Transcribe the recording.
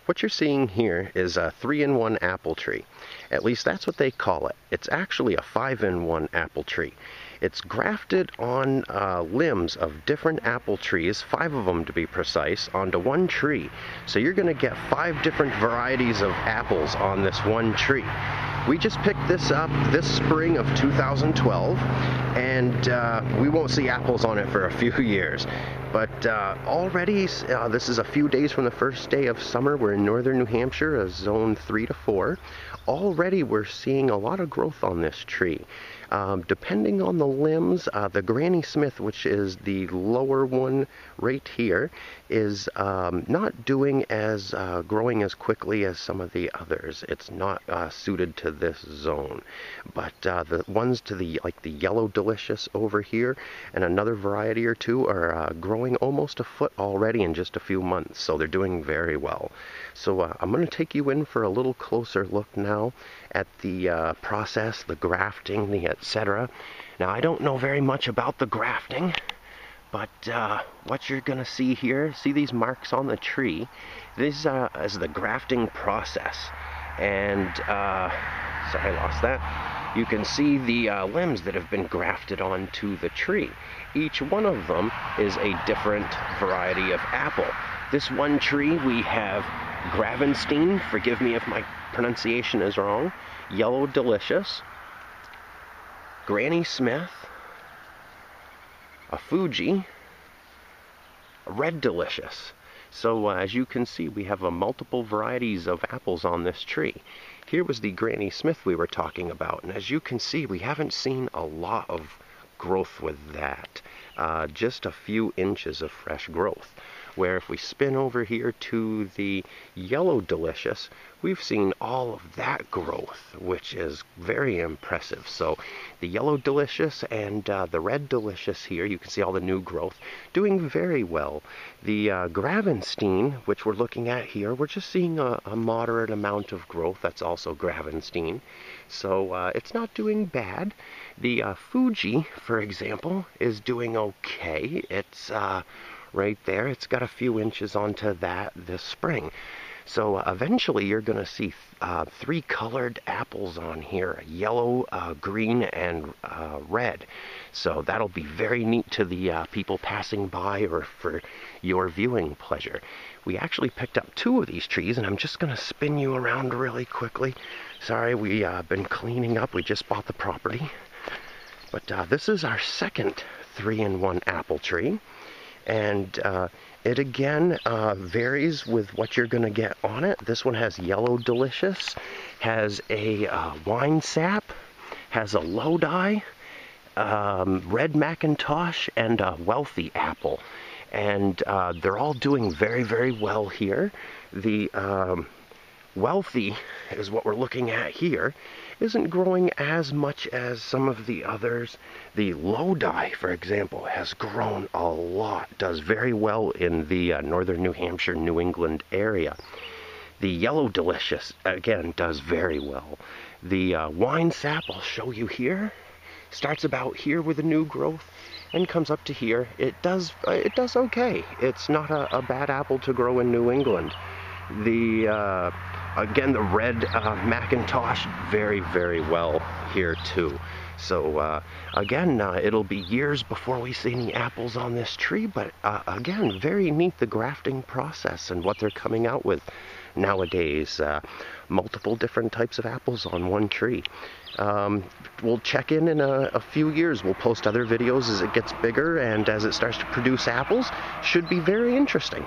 What you're seeing here is a 3-in-1 apple tree. At least that's what they call it. It's actually a 5-in-1 apple tree. It's grafted on limbs of different apple trees, 5 of them to be precise, onto one tree. So you're going to get 5 different varieties of apples on this one tree. We just picked this up this spring of 2012, and we won't see apples on it for a few years. But already, this is a few days from the first day of summer. We're in northern New Hampshire, a zone 3 to 4. Already we're seeing a lot of growth on this tree. Depending on the limbs, the Granny Smith, which is the lower one right here, is not doing as growing as quickly as some of the others. It's not suited to this zone. But the ones to the Yellow Delicious over here and another variety or two are growing almost a foot already in just a few months. So they're doing very well. So I'm going to take you in for a little closer look now at the process, the grafting, the etc. Now, I don't know very much about the grafting, but what you're going to see here, see these marks on the tree? This is the grafting process. And, sorry, I lost that. You can see the limbs that have been grafted onto the tree. Each one of them is a different variety of apple. This one tree we have Grafted, forgive me if my pronunciation is wrong, Yellow Delicious, Granny Smith, a Fuji, a Red Delicious. So as you can see, we have multiple varieties of apples on this tree. Here was the Granny Smith we were talking about, and as you can see, we haven't seen a lot of growth with that. Just a few inches of fresh growth. Where if we spin over here to the Yellow Delicious, we've seen all of that growth, which is very impressive. So the Yellow Delicious and the Red Delicious here, you can see all the new growth, doing very well. The Grafted, which we're looking at here, we're just seeing a moderate amount of growth. That's also Grafted. So it's not doing bad. The Fuji, for example, is doing okay. It's right there. It's got a few inches onto that this spring. So eventually you're going to see 3 colored apples on here, yellow, green, and red. So that'll be very neat to the people passing by or for your viewing pleasure. We actually picked up 2 of these trees, and I'm just going to spin you around really quickly. Sorry, we've been cleaning up. We just bought the property. But this is our second 3-in-1 apple tree. And it again varies with what you're going to get on it. This one has Yellow Delicious, has a wine sap, has a Lodi, red Macintosh, and a Wealthy apple. And they're all doing very, very well here. The Wealthy is what we're looking at here. Isn't growing as much as some of the others. The Lodi, for example, has grown a lot, does very well in the northern New Hampshire, New England area. The Yellow Delicious, again, does very well. The wine sap, I'll show you here, starts about here with the new growth and comes up to here. It does okay. It's not a bad apple to grow in New England. The again, the red Macintosh, very, very well here too. So again, it'll be years before we see any apples on this tree, but again, very neat, the grafting process and what they're coming out with nowadays. Multiple different types of apples on one tree. We'll check in a few years. We'll post other videos as it gets bigger and as it starts to produce apples. Should be very interesting.